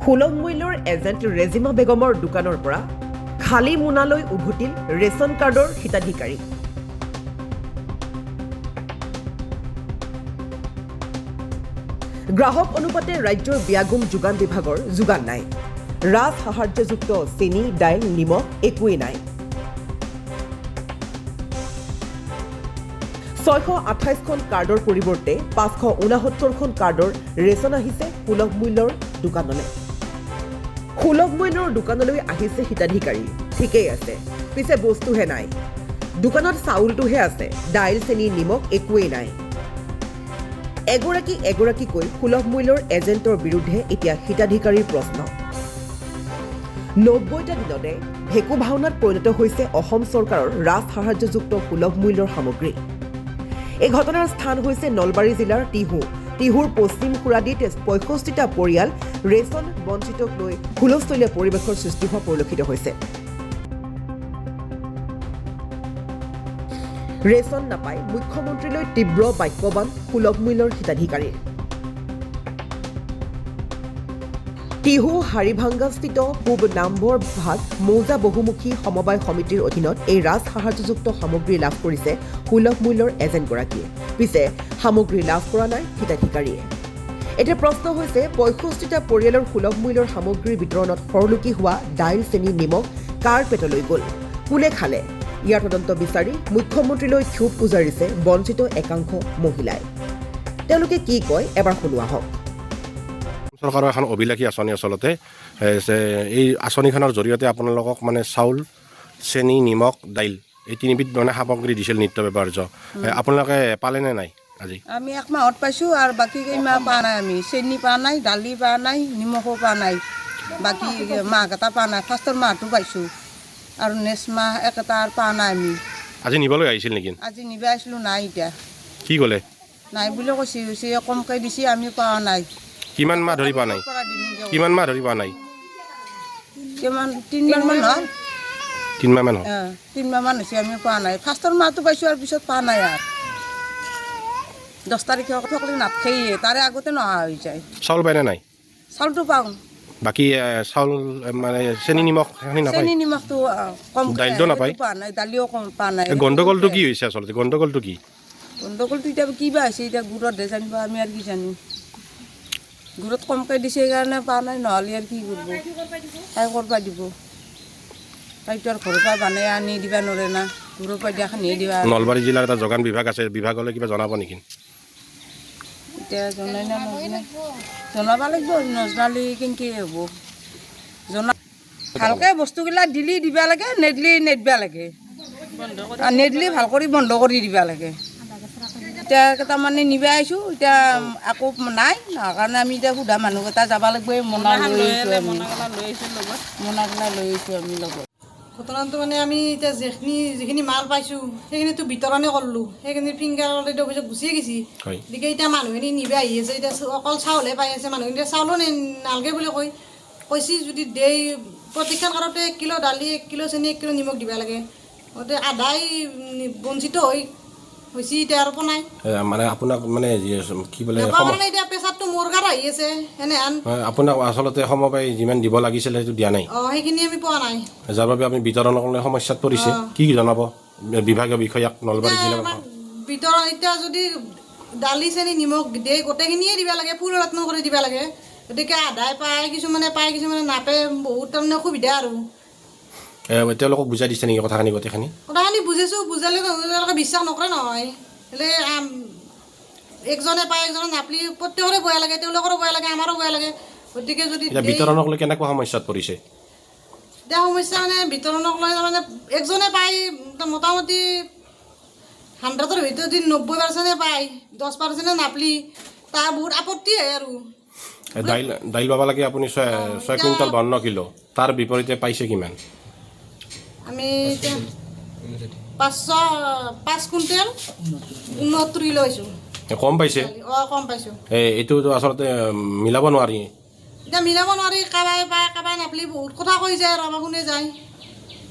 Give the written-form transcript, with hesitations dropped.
সুলভ মূল্যৰ এজেণ্ট ৰেজিমা বেগমৰ দোকানৰ পৰা খালী মোনালৈ উভতিল ৰেচন কাৰ্ডৰ হিতাধিকাৰী। গ্ৰাহক অনুপাতে ৰাজ্যৰ ব্যাগুম যোগান বিভাগৰ যোগান নাই। ৰাজ সাহায্যযুক্ত চেনি, দাইল, নিমখ একোৱেই নাই। 628খন কাৰ্ডৰ পৰিৱৰ্তে 569খন কাৰ্ডৰ ৰেচন আহিছে সুলভ মূল্যৰ দোকানলৈ। সুলভ মূল্যৰ দোকানলৈ আহিছে হিতাধিকাৰী, ঠিকেই আছে, পিছে বস্তুহে নাই। দোকানত চাউলটোহে আছে, দাইল, চেনি, নিমখ একোৱেই নাই। এগৰাকীকৈ সুলভ মূল্যৰ এজেণ্টৰ বিৰুদ্ধে এতিয়া হিতাধিকাৰীৰ প্ৰশ্ন। 90টা দিনতে ভেকু ভাওনাত পৰিণত হৈছে অসম চৰকাৰৰ ৰাজ সাহায্যযুক্ত সুলভ মূল্যৰ সামগ্ৰী। এই ঘটনাৰ স্থান হৈছে নলবাৰী জিলাৰ টিহুৰ পশ্চিম খুৰাদিত 65টা পৰিয়াল ৰেচন বঞ্চিতক লৈ হুলস্থলীয়া পৰিৱেশৰ সৃষ্টি হোৱা পৰিলক্ষিত হৈছে। ৰেচন নাপাই মুখ্যমন্ত্ৰীলৈ তীব্ৰ বাক্যবান সুলভ মূল্যৰ হিতাধিকাৰীৰ। টিহু হাৰিভাংগাস্থিত পূব নামবৰ ভাগ মৌজা বহুমুখী সমবায় সমিতিৰ অধীনত এই ৰাজ সাহায্যযুক্ত সামগ্ৰী লাভ কৰিছে সুলভ মূল্যৰ এজেণ্টগৰাকীয়ে। পিছে সামগ্ৰী লাভ কৰা নাই হিতাধিকাৰীয়ে। এতিয়া প্ৰশ্ন হৈছে 65টা পৰিয়ালৰ সুলভ মূল্যৰ সামগ্ৰীৰ বিতৰণত সৰলুকি হোৱা দাইল, চেনি, নিমখ কাৰ পেটলৈ গ'ল, কোনে খালে? ইয়াৰ তদন্ত বিচাৰি মুখ্যমন্ত্ৰীলৈ ক্ষোভ উজাৰিছে বঞ্চিত একাংশ মহিলাই। তেওঁলোকে কি কয় এবাৰ শুনো আহক। চৰকাৰৰ এখন অভিলাষী আঁচনি আচলতে এই আঁচনিখনৰ জৰিয়তে আপোনালোকক মানে চাউল, চেনি, নিমখ, দাইল এই তিনিবিধ মানে সামগ্ৰী দিছিল নিত্য ব্যৱহাৰ্য। আপোনালোকে পালেনে নাই আজি? আমি এক মাহত পাইছোঁ আৰু বাকী কেইমাহ পোৱা নাই। আমি চেনি পোৱা নাই, দালি পোৱা নাই, নিমখো পোৱা নাই, বাকী মাহকেইটা পোৱা নাই। ফাৰ্ষ্টৰ মাহটো পাইছোঁ আৰু নেক্সট মাহ একেটা আৰু পোৱা নাই। আমি আজি নিবলৈ আহিছিল নেকি? আজি নিব আহিছিলোঁ, নাই। এতিয়া কি ক'লে? নাই বুলি কৈছে, কমকৈ দিছে, আমি পোৱা নাই। কিমান মাহ ধৰি পোৱা নাই? কিমান মাহ ধৰি পোৱা নাই? কিমান 3 মাহমান হ'ল। 3 মাহমান হ'ল। 3 মাহমান হৈছে আমি পোৱা নাই। ফাৰ্ষ্টৰ মাহটো পাইছোঁ আৰু পিছত পোৱা নাই। আৰু 10 তাৰিখে সকলোৱে নাথাকেই, তাৰে আগতে নহা হৈ যায়। চাউল পায়নে নাই? চাউলটো পাওঁ, বাকী চাউল মানে চেনি, নিমখ সেইখিনি নাপায়? চেনি নিমখটো কম, দাইলটো নাপায়? পোৱা নাই, দালিও কম পোৱা নাই। গণ্ডগোলটো কি হৈছে আচলতে? গণ্ডগোলটো কি? গণ্ডগোলটো এতিয়া কিবা হৈছে, এতিয়া গুড়তহে জানিব, আমি আৰু কি জানিম। গুড়ত কমকৈ দিছে সেইকাৰণে পোৱা নাই, নহ'লে আৰু কি কৰিব, তাই কৰিব দিব। তাইতো আৰু ঘৰৰ পৰা বানাই আনি দিব নোৱাৰে না, ঘৰৰ পৰা দিয়াখিনিহে দিবা। নলবাৰী জিলাৰ এটা যোগান বিভাগ আছে, বিভাগলৈ কিবা জনাব নেকি? এতিয়া জনাই না নজনাই, জনাব লাগিব। নজনালে কেনেকৈ হ'ব, ভালকৈ বস্তুবিলাক দিলি দিব লাগে, নেদলি নেদব লাগে, নেদলি ভাল কৰি বন্ধ কৰি দিব লাগে। এতিয়া কেইটামানে নিব আহিছোঁ, এতিয়া আকৌ নাই, কাৰণে আমি এতিয়া সোধা মানুহকেইটা যাব লাগিব। মোনা লৈ আহিছোঁ, আমি মোনাগিলা লৈ আহিছোঁ আমি লগত। ঘটনাটো মানে আমি এতিয়া যিখিনি মাল পাইছোঁ সেইখিনিতো বিতৰণে কৰিলোঁ, সেইখিনি ফিংগাৰ অলৰেডি অফিচত গুচিয়ে গৈছে। গতিকে এতিয়া মানুহখিনি নিব আহি আছে, এতিয়া অকল চাউলহে পাই আছে। মানুহখিনি এতিয়া চাউলো নালাগে বুলি কৈছে। যদি দেই প্ৰতিখন কাৰোতে 1 কিলো দালি, 1 কিলো চেনি, 1 কিলো নিমখ দিব লাগে। গতিকে আধাই বঞ্চিত হৈছে এতিয়া আৰু পোৱা নাই। মানে আপোনাক মানে কি বোলে মানে এতিয়া প্ৰেচাৰটো মোৰ গাত আহি আছে এনেহেন। আপোনাক আচলতে সমবায় যিমান দিব লাগিছিলে সেইটো দিয়া নাই। সেইখিনি আমি পোৱা নাই, যাৰ বাবে আমি বিতৰণৰ কাৰণে সমস্যাত পৰিছে। কি জনাব বিভাগীয় বিষয়াক নলবাৰী জিলাৰ? বিতৰণ এতিয়া যদি দালি, চেনি, নিমখ দিয়ে গোটেইখিনিয়ে দিব লাগে, ফুল ৰত্ন কৰি দিব লাগে। গতিকে আধাই পায়, কিছুমানে পায়, কিছুমানে নাপায়, বহুত তাৰমানে অসুবিধা আৰু। তেওঁলোকক বুজাই দিছে নেকি কথাখিনি? গোটেইখিনি কথাখিনি বুজাইছোঁ, বুজালে তেওঁলোকে বিশ্বাস নকৰে নহয়। হ'লে একজনে পায়, একজনে নাপালি প্ৰত্যেকৰে বেয়া লাগে, তেওঁলোকৰো বেয়া লাগে, আমাৰো বেয়া লাগে। গতিকে যদি বিতৰণক লৈ কেনেকুৱা সমস্যাত পৰিছে? এতিয়া সমস্যা মানে বিতৰণক লৈ তাৰমানে একজনে পায়, মোটামুটি 100ৰ ভিতৰত যদি 90% পায়, 10% নাপালি তাৰ বহুত আপত্তি হয় আৰু। দাইল পাব লাগে আপুনি 6 কুইণ্টেল 52 কিলো, তাৰ বিপৰীতে পাইছে কিমান? আমি এতিয়া 5 কুইণ্টেল 69 কিলো পাইছোঁ। কম পাইছে? কম পাইছোঁ। এইটোতো আচলতে মিলাব নোৱাৰি। এতিয়া মিলাব নোৱাৰি, কাবাই পায় কাবাই নাপালি বহুত কথা কৈ যায় আৰু আমাৰ শুনে যায়।